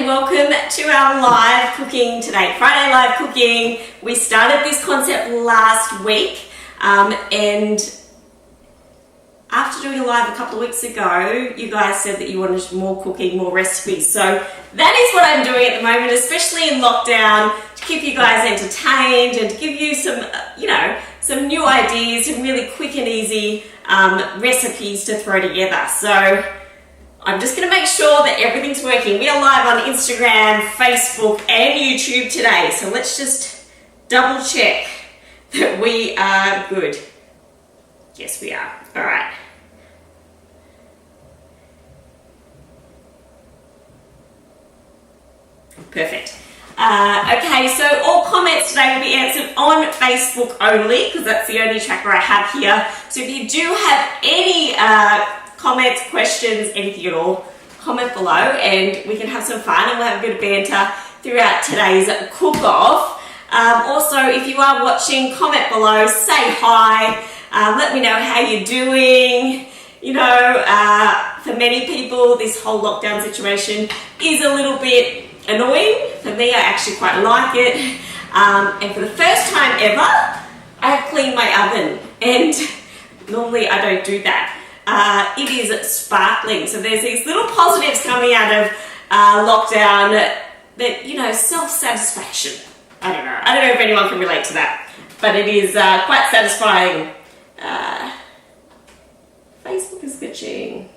and welcome to our live cooking today, Friday live cooking. We started this concept last week and after doing a live a couple of weeks ago, you guys said that you wanted more cooking, more recipes. So that is what I'm doing at the moment, especially in lockdown, to keep you guys entertained and to give you some, some new ideas, some really quick and easy recipes to throw together. So I'm just going to make sure that everything's working. We are live on Instagram, Facebook, and YouTube today. So let's just double check that we are good. Yes, we are. All right. Perfect. Okay, so all comments today will be answered on Facebook only, because that's the only tracker I have here. So if you do have any comments, questions, anything at all, comment below and we can have some fun and we'll have a bit of banter throughout today's cook-off. Also, if you are watching, comment below, say hi, let me know how you're doing. For many people, this whole lockdown situation is a little bit annoying. For me, I actually quite like it. And for the first time ever, I have cleaned my oven, and normally I don't do that. It is sparkling, so there's these little positives coming out of lockdown that, self-satisfaction. I don't know if anyone can relate to that, but it is quite satisfying. Facebook is glitching.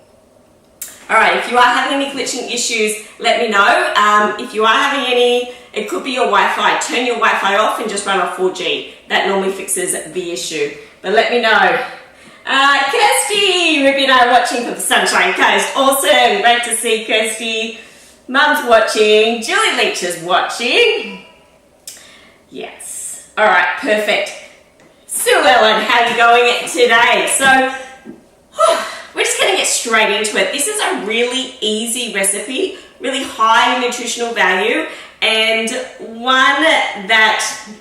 Alright, if you are having any glitching issues, let me know. If you are having any, it could be your Wi-Fi. Turn your Wi-Fi off and just run off 4G. That normally fixes the issue. But let me know. Kirsty, Ruby and I are watching from the Sunshine Coast. Awesome, great to see Kirsty. Mum's watching, Julie Leach is watching. Yes. Alright, perfect. Sue Ellen, how are you going today? So, we're just going to get straight into it. This is a really easy recipe, really high nutritional value, and one that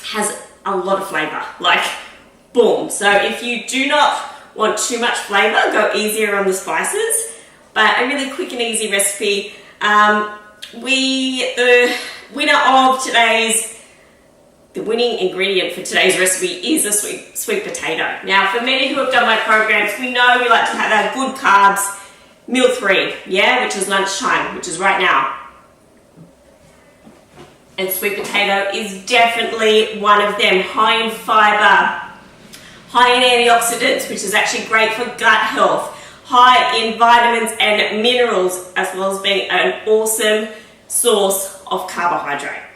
has a lot of flavour, like boom. So if you do not want too much flavour, go easier on the spices, but a really quick and easy recipe. The winning ingredient for today's recipe is a sweet potato. Now, for many who have done my programs, we know we like to have our good carbs, meal 3, which is lunchtime, which is right now. And sweet potato is definitely one of them. High in fiber, high in antioxidants, which is actually great for gut health, high in vitamins and minerals, as well as being an awesome source of carbohydrate.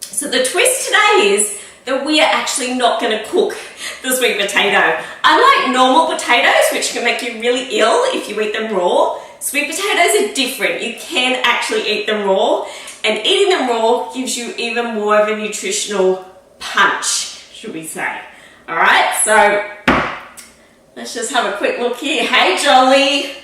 So the twist today is that we are actually not going to cook the sweet potato. Unlike normal potatoes, which can make you really ill if you eat them raw, sweet potatoes are different. You can actually eat them raw, and eating them raw gives you even more of a nutritional punch, should we say. All right, so let's just have a quick look here. Hey, Jolly.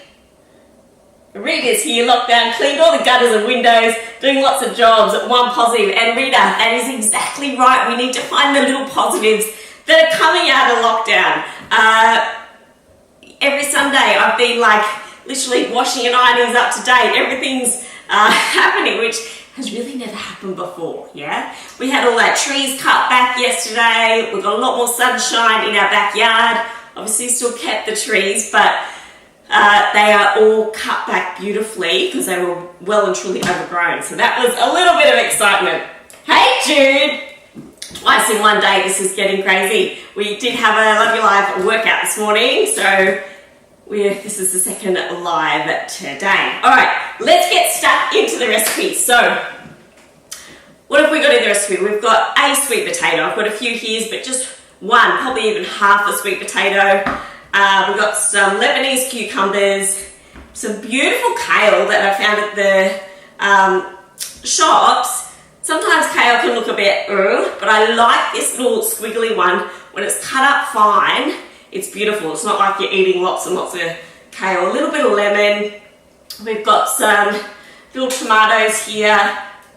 Rita's here, lockdown, cleaned all the gutters and windows, doing lots of jobs, one positive. And Rita, that is exactly right. We need to find the little positives that are coming out of lockdown. Every Sunday I've been literally washing and ironing up to date. Everything's happening, which has really never happened before, We had all our trees cut back yesterday. We've got a lot more sunshine in our backyard. Obviously still kept the trees, but they are all cut back beautifully because they were well and truly overgrown. So that was a little bit of excitement. Hey Jude! Twice in one day, this is getting crazy. We did have a Love Your Life workout this morning, so this is the second live today. Alright, let's get stuck into the recipe. So, what have we got in the recipe? We've got a sweet potato. I've got a few here, but just one, probably even half a sweet potato. We've got some Lebanese cucumbers, some beautiful kale that I found at the shops. Sometimes kale can look a bit, but I like this little squiggly one. When it's cut up fine, it's beautiful. It's not like you're eating lots and lots of kale. A little bit of lemon. We've got some little tomatoes here,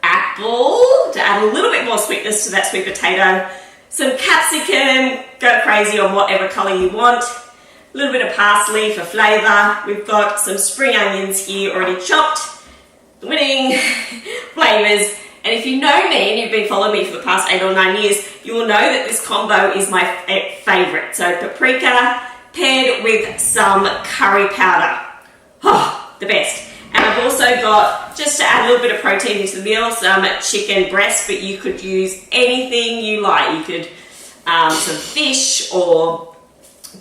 apple, to add a little bit more sweetness to that sweet potato. Some capsicum, go crazy on whatever colour you want. A little bit of parsley for flavour. We've got some spring onions here already chopped. The winning flavors. And if you know me and you've been following me for the past 8 or 9 years, you will know that this combo is my favorite. So paprika paired with some curry powder. Oh, the best. And I've also got, just to add a little bit of protein into the meal, some chicken breast, but you could use anything you like. You could, some fish or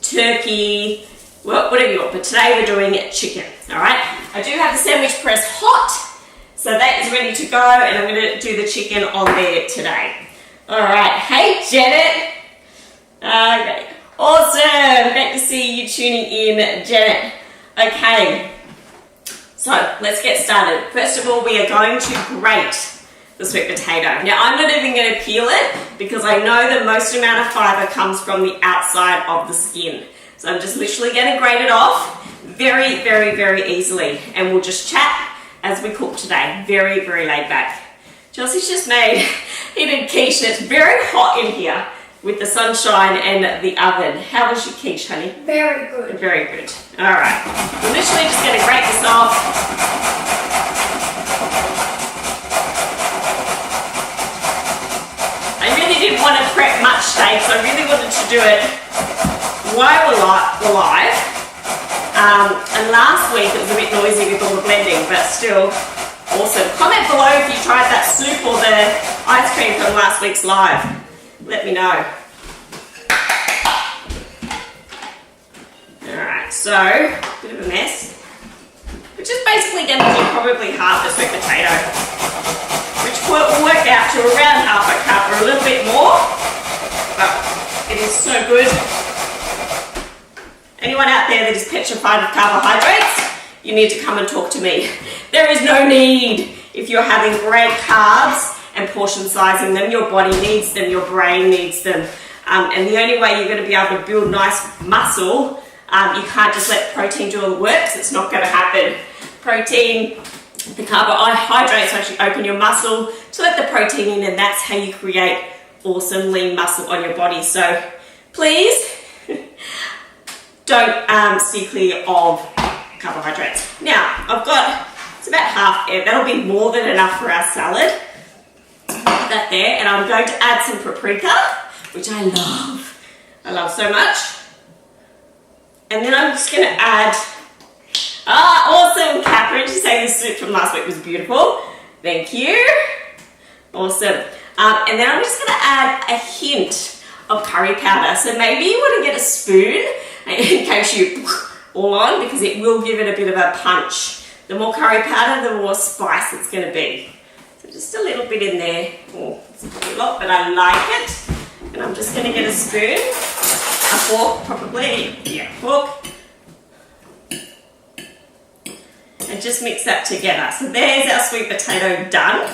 turkey, well, whatever you want. But today we're doing chicken, all right? I do have the sandwich press hot, so that is ready to go, and I'm going to do the chicken on there today. All right. Hey, Janet. Okay. Awesome. Great to see you tuning in, Janet. Okay. So let's get started. First of all, we are going to grate the sweet potato. Now, I'm not even going to peel it because I know the most amount of fiber comes from the outside of the skin. So I'm just literally going to grate it off very, very, very easily. And we'll just chat as we cook today. Very, very laid back. Chelsea's just made heated quiche. It's very hot in here with the sunshine and the oven. How was your quiche, honey? Very good. Very good. All right. We're literally just going to grate this off. I really didn't want to prep much today, so I really wanted to do it while we're live. And last week it was a bit noisy with all the blending, but still awesome. Comment below if you tried that soup or the ice cream from last week's live. Let me know. Alright, so, bit of a mess. Which is basically going to do probably half the sweet potato. Which will work out to around half a cup or a little bit more. But it is so good. Anyone out there that is petrified of carbohydrates, you need to come and talk to me. There is no need. If you're having great carbs and portion sizing them, your body needs them, your brain needs them. And the only way you're going to be able to build nice muscle, you can't just let protein do all the work, because it's not going to happen. Protein, the carbohydrates actually open your muscle to let the protein in, and that's how you create awesome lean muscle on your body. So please, don't steer clear of carbohydrates. Now, I've got, it's about half, that'll be more than enough for our salad. Put that there, and I'm going to add some paprika, which I love so much. And then I'm just going to add, awesome, Catherine, to say the soup from last week was beautiful. Thank you. Awesome. And then I'm just going to add a hint of curry powder. So maybe you want to get a spoon in case you all on, because it will give it a bit of a punch. The more curry powder, the more spice it's going to be. So just a little bit in there. Oh, it's a lot, but I like it. And I'm just going to get a spoon, a fork probably, yeah, fork. And just mix that together. So there's our sweet potato done.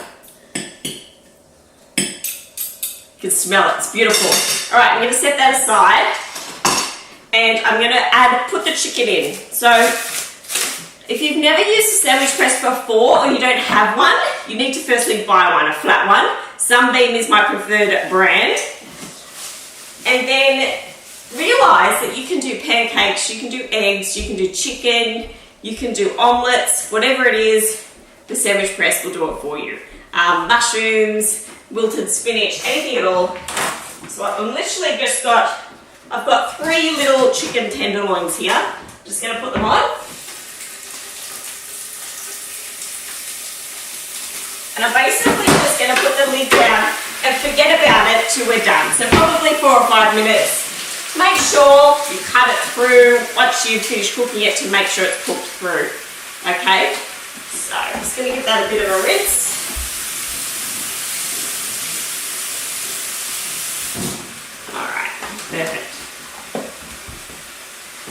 You can smell it, it's beautiful. All right, I'm going to set that aside. And I'm going to put the chicken in. So if you've never used a sandwich press before, or you don't have one, you need to firstly buy one, a flat one. Sunbeam is my preferred brand. And then realize that you can do pancakes, you can do eggs, you can do chicken, you can do omelets, whatever it is, the sandwich press will do it for you. Mushrooms, wilted spinach, anything at all. So I've literally just got, I've got 3 little chicken tenderloins here. Just going to put them on. And I'm basically just going to put the lid down and forget about it till we're done. So probably 4 or 5 minutes. Make sure you cut it through once you finish cooking it to make sure it's cooked through. Okay? So I'm just going to give that a bit of a rinse. Alright, perfect.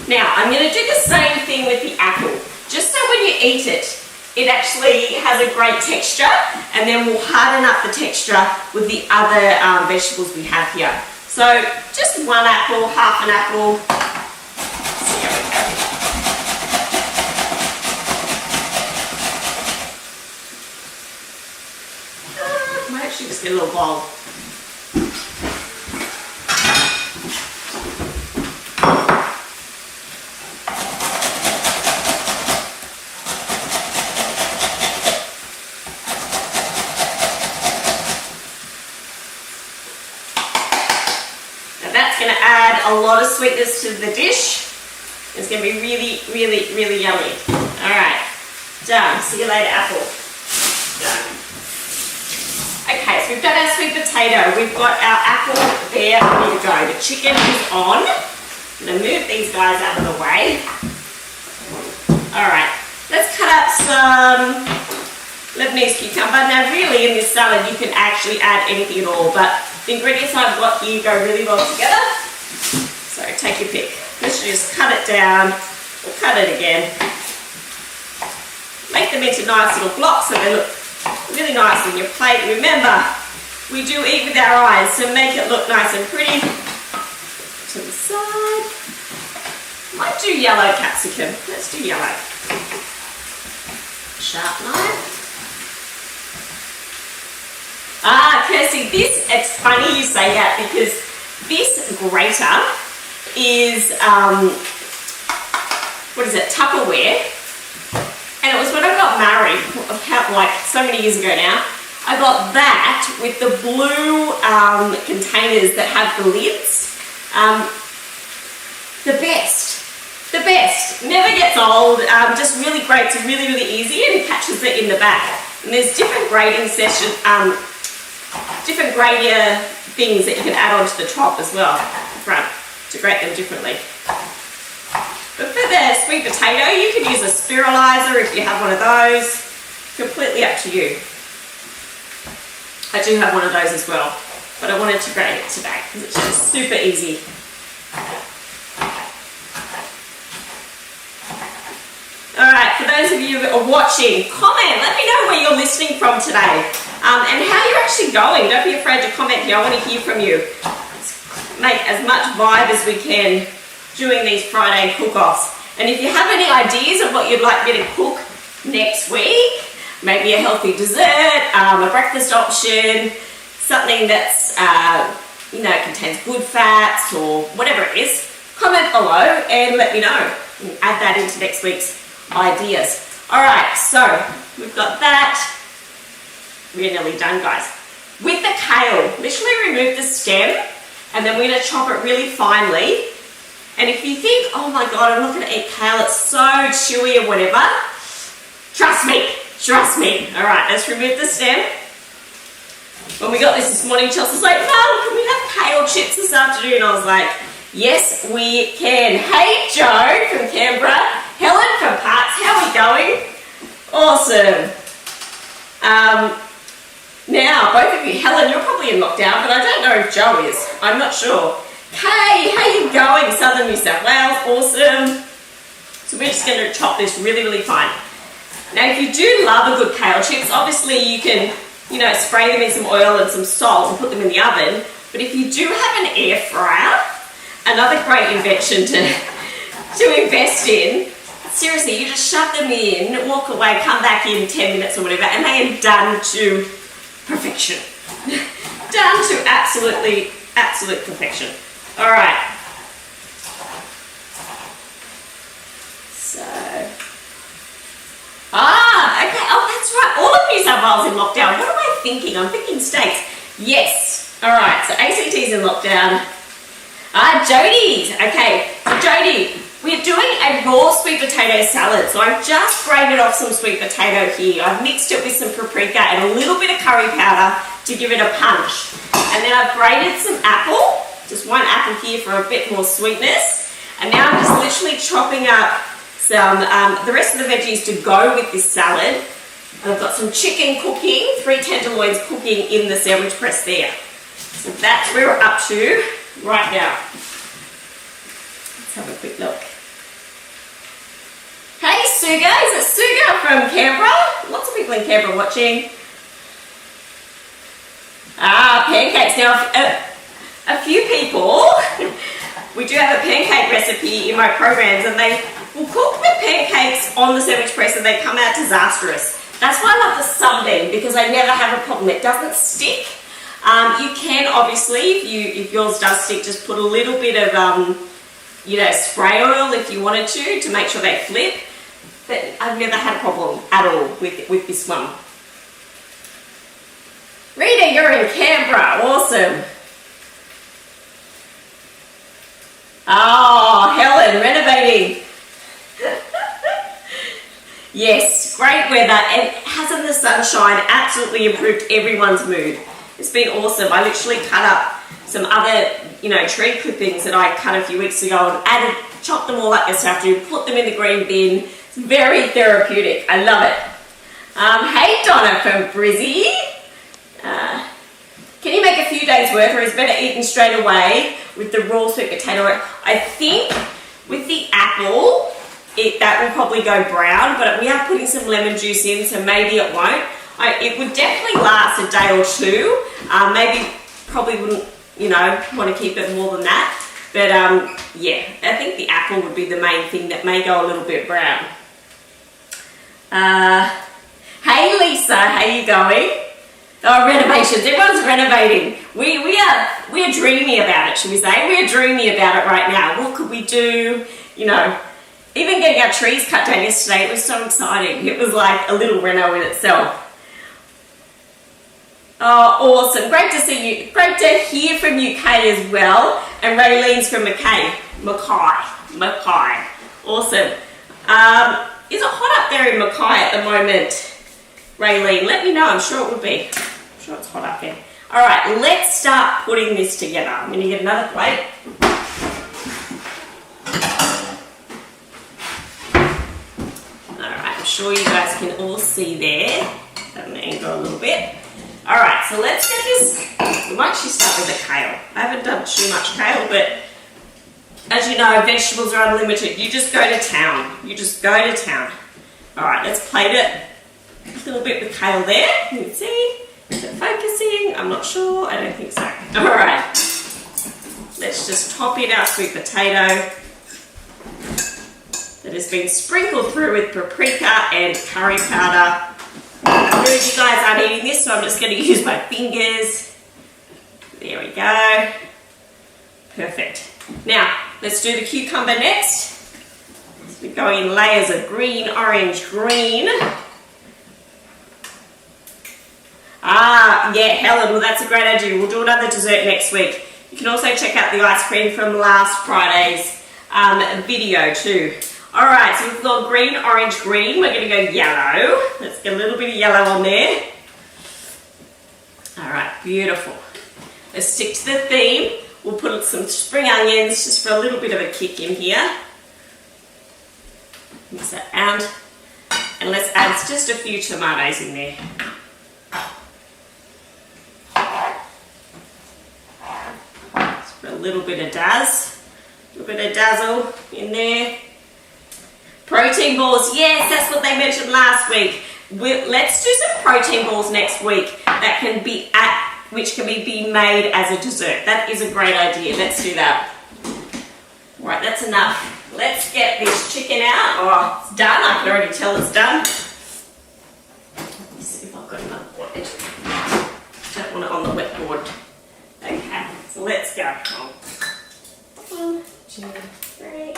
Now, I'm going to do the same thing with the apple, just so when you eat it, it actually has a great texture, and then we'll harden up the texture with the other vegetables we have here. So, just 1 apple, half an apple. See how we go. I might actually just get a little bowl. add a lot of sweetness to the dish. It's going to be really, really, really yummy. All right, done. See you later, apple. Done. Okay, so we've done our sweet potato. We've got our apple there, ready to go. The chicken is on. I'm going to move these guys out of the way. All right, let's cut up some Lebanese cucumber. Now really in this salad you can actually add anything at all, but the ingredients I've got here go really well together. So take your pick. Let's just cut it down, or cut it again. Make them into nice little blocks so they look really nice on your plate. Remember, we do eat with our eyes, so make it look nice and pretty. To the side. Might do yellow capsicum. Let's do yellow. Sharp knife. Kirsty, it's funny you say that because this grater is, Tupperware. And it was when I got married, like so many years ago now, I got that with the blue containers that have the lids. The best. Never gets old, just really great, it's really, really easy and it catches it in the back. And there's different grating sessions, different grater things that you can add onto the top as well, front, to grate them differently. But for the sweet potato, you can use a spiralizer if you have one of those. Completely up to you. I do have one of those as well, but I wanted to grate it today because it's just super easy. Alright, for those of you that are watching, comment, let me know where you're listening from today and how you're actually going. Don't be afraid to comment here, I want to hear from you. Let's make as much vibe as we can doing these Friday cook-offs. And if you have any ideas of what you'd like me to cook next week, maybe a healthy dessert, a breakfast option, something that's, contains good fats or whatever it is, comment below and let me know. And add that into next week's ideas. Alright, so we've got that. We're nearly done, guys. With the kale, literally remove the stem and then we're going to chop it really finely. And if you think, oh my god, I'm not going to eat kale, it's so chewy or whatever, trust me. Alright, let's remove the stem. When we got this morning, Chelsea's like, Mum, can we have kale chips this afternoon? I was like, yes, we can. Hey, Joe from Canberra. Helen from Parks, how are we going? Awesome. Now, both of you, Helen, you're probably in lockdown, but I don't know if Joe is. I'm not sure. Kay, how you going? Southern New South Wales, awesome. So we're just going to chop this really, really fine. Now, if you do love a good kale chips, obviously you can, spray them in some oil and some salt and put them in the oven. But if you do have an air fryer, another great invention to invest in, seriously, you just shove them in, walk away, come back in 10 minutes or whatever, and they are done to perfection. Done to absolute perfection. All right. So, okay. Oh, that's right. All of New South Wales in lockdown. What am I thinking? I'm thinking states. Yes. All right. So ACT's in lockdown. Jody's. Okay. So Jody, we're doing a raw sweet potato salad. So I've just grated off some sweet potato here. I've mixed it with some paprika and a little bit of curry powder to give it a punch. And then I've grated some apple. Just one apple here for a bit more sweetness. And now I'm just literally chopping up some, the rest of the veggies to go with this salad. And I've got some chicken cooking, 3 tenderloins cooking in the sandwich press there. So that's where we're up to right now. Let's have a quick look. Hey Suga, is it Suga from Canberra? Lots of people in Canberra watching. Pancakes. Now, a few people, we do have a pancake recipe in my programs and they will cook the pancakes on the sandwich press and they come out disastrous. That's why I love the sunbeam because I never have a problem. It doesn't stick. You can obviously, if yours does stick, just put a little bit of, spray oil if you wanted to make sure they flip. But I've never had a problem at all with this one. Rita, you're in Canberra. Awesome. Oh, Helen, renovating. Yes, great weather, and hasn't the sunshine absolutely improved everyone's mood? It's been awesome. I literally cut up some other, tree clippings that I cut a few weeks ago and chopped them all up this afternoon, put them in the green bin. It's very therapeutic. I love it. Hey Donna from Brizzy. Can you make a few days worth, or is it better eaten straight away with the raw sweet potato? I think with the apple, that will probably go brown, but we are putting some lemon juice in, so maybe it won't. It would definitely last a day or two. Maybe probably wouldn't, want to keep it more than that. But yeah, I think the apple would be the main thing that may go a little bit brown. Hey Lisa, how you going? Oh, renovations. Everyone's renovating. We are dreamy about it, should we say? We are dreamy about it right now. What could we do? Even getting our trees cut down yesterday, it was so exciting. It was like a little reno in itself. Oh, awesome. Great to see you. Great to hear from you, Kay, as well. And Raylene's from Mackay. Awesome. Is it hot up there in Mackay at the moment, Raylene? Let me know. I'm sure it would be. I'm sure it's hot up there. All right, let's start putting this together. I'm going to get another plate. I'm sure you guys can all see there. That may angle a little bit. All right, so let's get this. We might actually start with the kale. I haven't done too much kale, but as you know, vegetables are unlimited. You just go to town. All right, let's plate it. A little bit with kale there. You can see. Is it focusing? I'm not sure. I don't think so. All right. Let's just top in our sweet potato that has been sprinkled through with paprika and curry powder. I know you guys aren't eating this, so I'm just going to use my fingers. There we go. Perfect. Now, let's do the cucumber next. So we're going in layers of green, orange, green. Yeah, Helen, well that's a great idea. We'll do another dessert next week. You can also check out the ice cream from last Friday's video too. Alright, so we've got green, orange, green. We're going to go yellow. Let's get a little bit of yellow on there. Alright, beautiful. Let's stick to the theme. We'll put some spring onions just for a little bit of a kick in here. Mix that out. And let's add just a few tomatoes in there. Just put a little bit of dazzle in there. Protein balls, yes, that's what they mentioned last week. Let's do some protein balls next week which can be made as a dessert. That is a great idea. Let's do that. All right, that's enough. Let's get this chicken out. Oh, it's done. I can already tell it's done. Let's see if I've got enough wood. Don't want it on the wet board. Okay, so let's go. 1, 2, 3.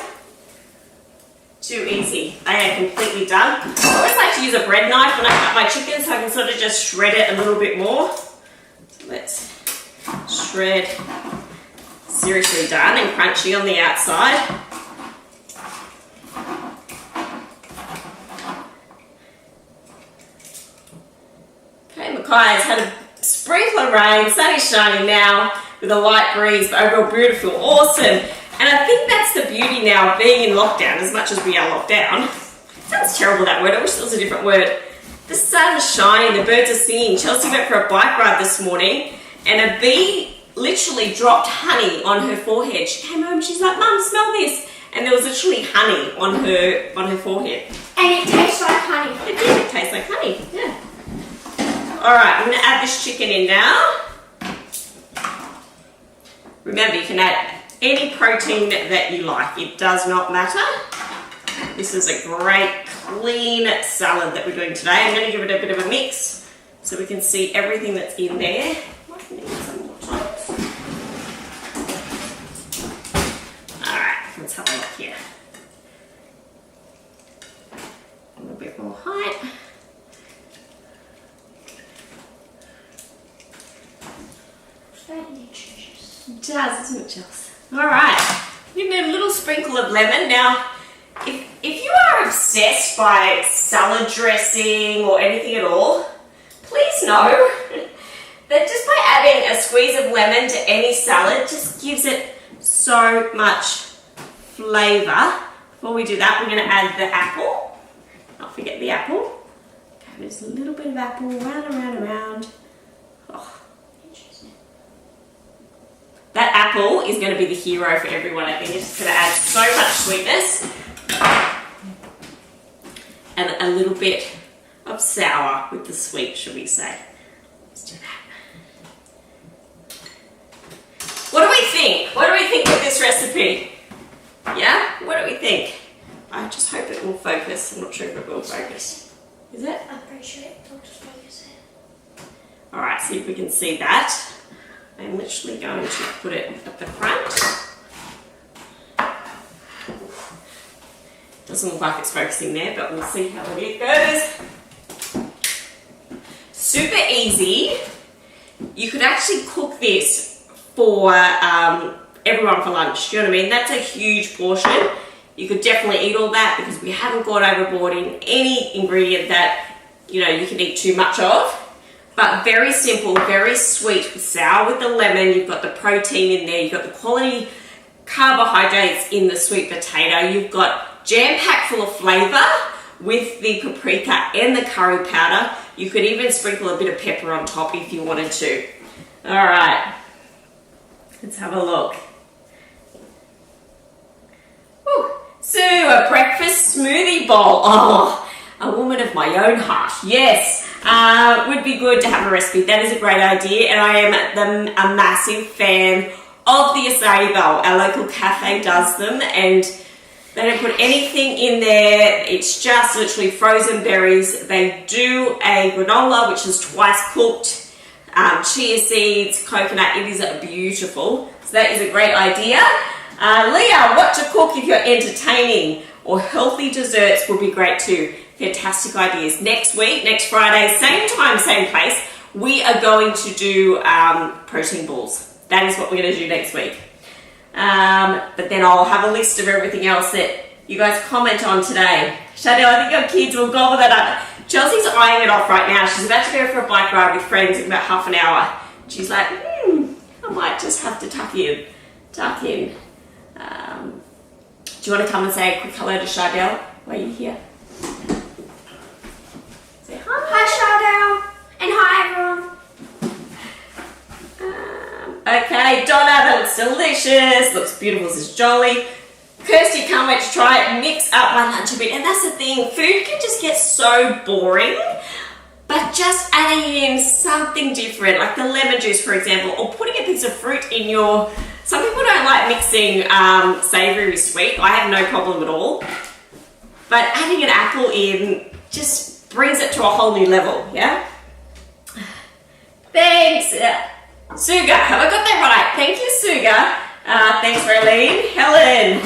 Too easy. They are completely done. I always like to use a bread knife when I cut my chicken so I can sort of just shred it a little bit more. So let's shred. Seriously done and crunchy on the outside. Okay, Mackay has had a sprinkle of rain. Sun is shining now with a light breeze, but overall beautiful, awesome. And I think that's the beauty now of being in lockdown, as much as we are locked down. Sounds terrible, that word. I wish there was a different word. The sun's shining, the birds are singing. Chelsea went for a bike ride this morning, and a bee literally dropped honey on her forehead. She came home and she's like, Mum, smell this. And there was literally honey on her forehead. And it tastes like honey. It did. It tastes like honey, yeah. All right, I'm going to add this chicken in now. Remember, you can add any protein that you like. It does not matter. This is a great clean salad that we're doing today. I'm going to give it a bit of a mix so we can see everything that's in there. Might need some more time. Alright, let's have a look here. A little bit more height. It does, isn't it, Chelsea? Alright, You need a little sprinkle of lemon. Now, if you are obsessed by salad dressing or anything at all, please know that just by adding a squeeze of lemon to any salad just gives it so much flavour. Before we do that, we're going to add the apple. Not forget the apple. Okay, just a little bit of apple, around. Oh, interesting. That apple is going to be the hero for everyone, I think. It's going to add so much sweetness. And a little bit of sour with the sweet, should we say. Let's do that. What do we think? What do we think of this recipe? Yeah? What do we think? I just hope it will focus. I'm not sure if it will focus. Is it? I'm pretty sure it will just focus it. Alright, see if we can see that. I'm literally going to put it at the front. Doesn't look like it's focusing there, but we'll see how it goes. Super easy. You could actually cook this for everyone for lunch. Do you know what I mean? That's a huge portion. You could definitely eat all that because we haven't gone overboard in any ingredient that, you know, you can eat too much of. But very simple, very sweet, sour with the lemon. You've got the protein in there. You've got the quality carbohydrates in the sweet potato. You've got jam-packed full of flavour with the paprika and the curry powder. You could even sprinkle a bit of pepper on top if you wanted to. All right, let's have a look. Ooh. So, a breakfast smoothie bowl. Oh, a woman of my own heart. Yes, would be good to have a recipe. That is a great idea, and I am a massive fan of the acai bowl. Our local cafe does them, and they don't put anything in there. It's just literally frozen berries. They do a granola, which is twice cooked, chia seeds, coconut. It is beautiful. So that is a great idea. Leah, what to cook if you're entertaining, or healthy desserts would be great too. Fantastic ideas. Next week, next Friday, same time, same place, we are going to do protein balls. That is what we're going to do next week. But then I'll have a list of everything else that you guys comment on today. Shadell, I think your kids will gobble that up. Chelsea's eyeing it off right now. She's about to go for a bike ride with friends in about half an hour. She's like, I might just have to tuck in. Do you want to come and say a quick hello to Shadell while you're here? Say hi. Hi, Shadell. And hi, everyone. Okay, Donna, that looks delicious. Looks beautiful, says Jolly. Kirsty, can't wait to try it. Mix up my lunch a bit. And that's the thing, food can just get so boring. But just adding in something different, like the lemon juice, for example, or putting a piece of fruit in your... Some people don't like mixing savoury with sweet. I have no problem at all. But adding an apple in just brings it to a whole new level, yeah? Thanks. Suga, have I got that right? Thank you, Suga. Thanks, Raylene. Helen,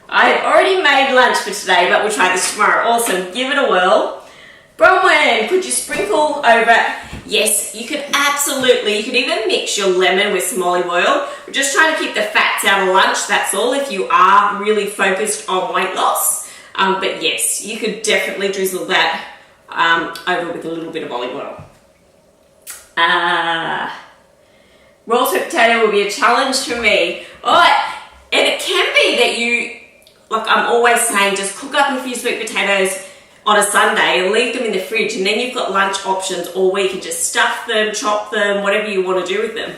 I've already made lunch for today, but we'll try this tomorrow. Awesome. Give it a whirl. Bronwyn, could you sprinkle over? Yes, you could absolutely. You could even mix your lemon with some olive oil. We're just trying to keep the fats out of lunch, that's all, if you are really focused on weight loss. But yes, you could definitely drizzle that over with a little bit of olive oil. Raw sweet potato will be a challenge for me. Oh, and it can be that you, like I'm always saying, just cook up a few sweet potatoes on a Sunday and leave them in the fridge, and then you've got lunch options all week and just stuff them, chop them, whatever you want to do with them.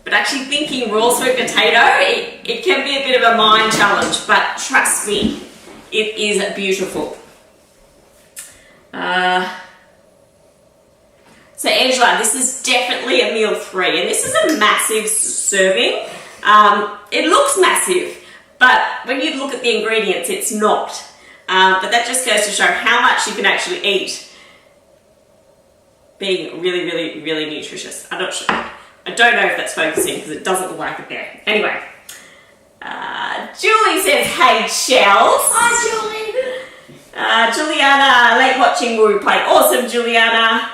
But actually thinking raw sweet potato, it can be a bit of a mind challenge, but trust me, it is beautiful. So Angela, this is definitely a meal 3, and this is a massive serving. It looks massive, but when you look at the ingredients, it's not. But that just goes to show how much you can actually eat being really, really, really nutritious. I'm not sure. I don't know if that's focusing because it doesn't look like it there. Anyway, Julie says, hey, Shells. Hi, Julie. Juliana, late watching movie play. Awesome, Juliana.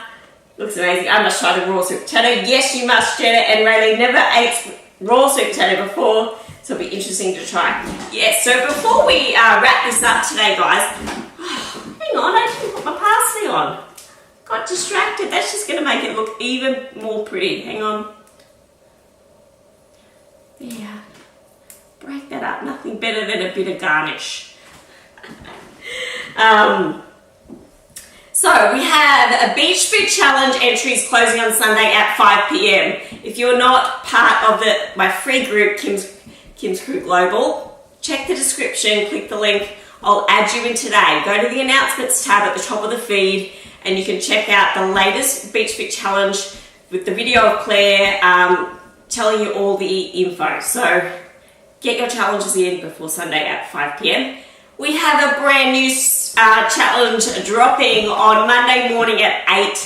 Looks amazing. I must try the raw sweet potato. Yes, you must, Jenna and Rayleigh. Never ate raw sweet potato before. So it'll be interesting to try. Yeah, so before we wrap this up today, guys, hang on, I didn't put my parsley on. Got distracted. That's just going to make it look even more pretty. Hang on. Yeah. Break that up. Nothing better than a bit of garnish. So we have a Beach Food Challenge entries closing on Sunday at 5 p.m. If you're not part of my free group, Kim's Crew Global, check the description, click the link. I'll add you in today. Go to the announcements tab at the top of the feed and you can check out the latest Beach Fit Challenge with the video of Claire telling you all the info. So get your challenges in before Sunday at 5 p.m. We have a brand new challenge dropping on Monday morning at 8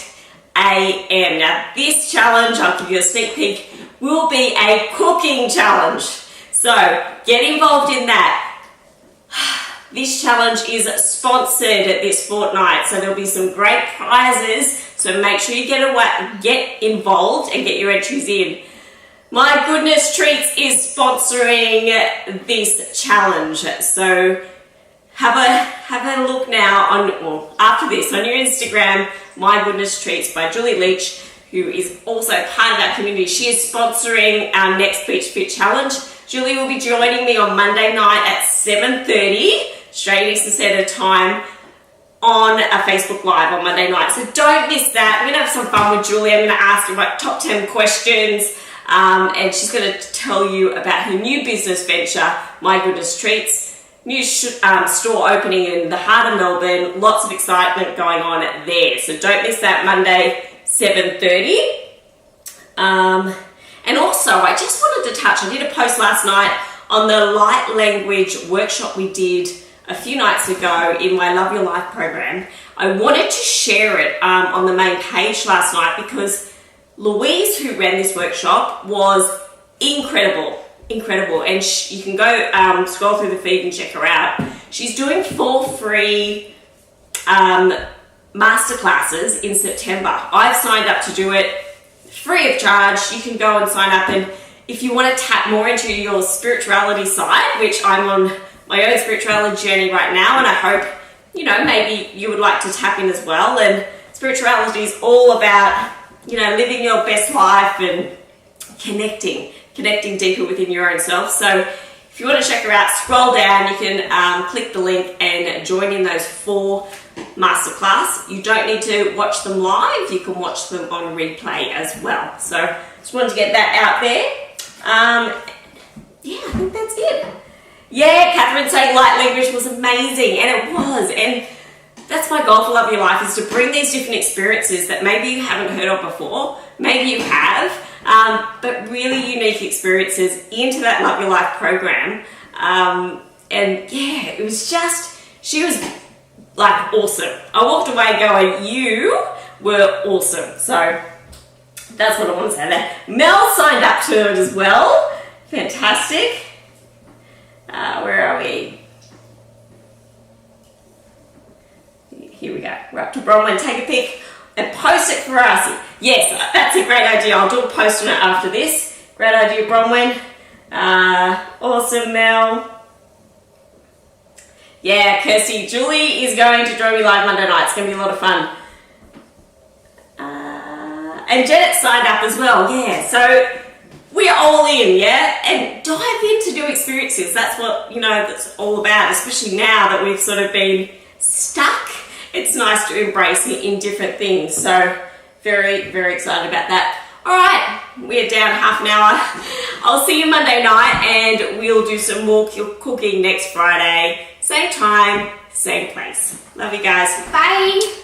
a.m. Now this challenge, I'll give you a sneak peek, will be a cooking challenge. So get involved in that. This challenge is sponsored this fortnight, so there'll be some great prizes. So make sure you get involved and get your entries in. My Goodness Treats is sponsoring this challenge, so have a look now after this on your Instagram. My Goodness Treats by Julie Leach, who is also part of our community. She is sponsoring our next Beach Fit Challenge. Julie will be joining me on Monday night at 7:30. Australian Eastern Standard Time on a Facebook Live on Monday night. So don't miss that. We're going to have some fun with Julie. I'm going to ask her about top 10 questions and she's going to tell you about her new business venture, My Goodness Treats. New store opening in the heart of Melbourne. Lots of excitement going on there. So don't miss that Monday, 7:30. And also, I just wanted to touch, I did a post last night on the light language workshop we did a few nights ago in my Love Your Life program. I wanted to share it on the main page last night because Louise, who ran this workshop, was incredible. And you can go scroll through the feed and check her out. She's doing 4 free masterclasses in September. I've signed up to do it free of charge. You can go and sign up, and if you want to tap more into your spirituality side, which I'm on my own spirituality journey right now, and I hope, maybe you would like to tap in as well. And spirituality is all about, living your best life and connecting deeper within your own self. So if you want to check her out, scroll down, you can click the link and join in those 4 masterclass. You don't need to watch them live, you can watch them on replay as well. So just wanted to get that out there. Yeah, I think that's it. Yeah, Catherine saying light language was amazing, and it was, and that's my goal for Love Your Life, is to bring these different experiences that maybe you haven't heard of before, maybe you have, but really unique experiences into that Love Your Life program. And yeah, it was just, she was like awesome. I walked away going, you were awesome. So that's what I want to say there. Mel signed up to it as well. Fantastic. Where are we? Here we go. We're up to Bronwyn. Take a pic and post it for us. Yes, that's a great idea. I'll do a post on it after this. Great idea, Bronwyn. Awesome, Mel. Yeah, Kirsty. Julie is going to join me live Monday night. It's going to be a lot of fun. And Janet signed up as well. Yeah, so we're all in, yeah? And dive into new experiences. That's what, that's all about, especially now that we've sort of been stuck. It's nice to embrace it in different things. So very, very excited about that. All right, we're down half an hour. I'll see you Monday night and we'll do some more cooking next Friday. Same time, same place. Love you guys. Bye.